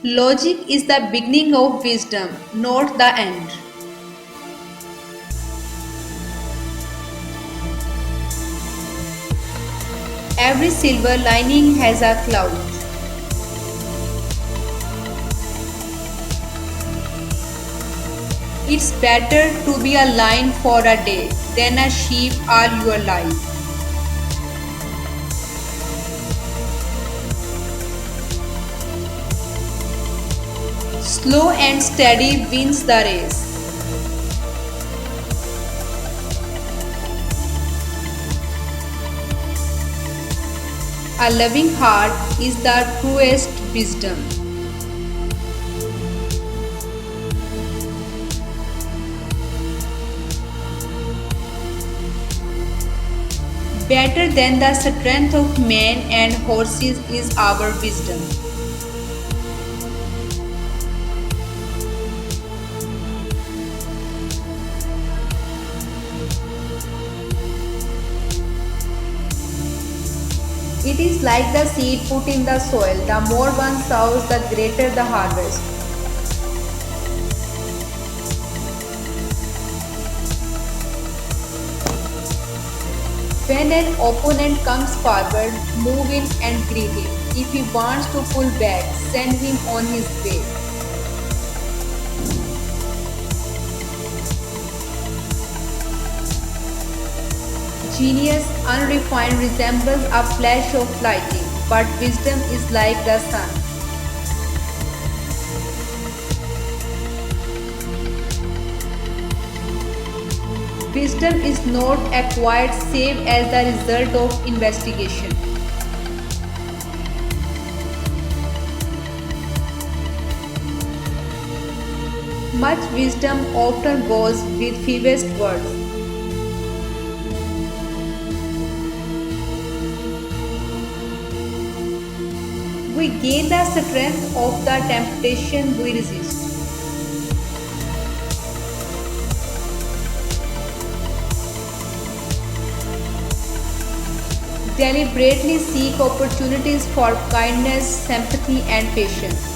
Logic is the beginning of wisdom, not the end. Every silver lining has a cloud. It's better to be a lion for a day than a sheep all your life. Slow and steady wins the race. A loving heart is the truest wisdom. Better than the strength of men and horses is our wisdom. It is like the seed put in the soil. The more one sows, the greater the harvest. When an opponent comes forward, move in and greet him. If he wants to pull back, send him on his way. Genius, unrefined, resembles a flash of lightning, but wisdom is like the sun. Wisdom is not acquired save as the result of investigation. Much wisdom often goes with fewest words. We gain the strength of the temptation we resist. Deliberately seek opportunities for kindness, sympathy, and patience.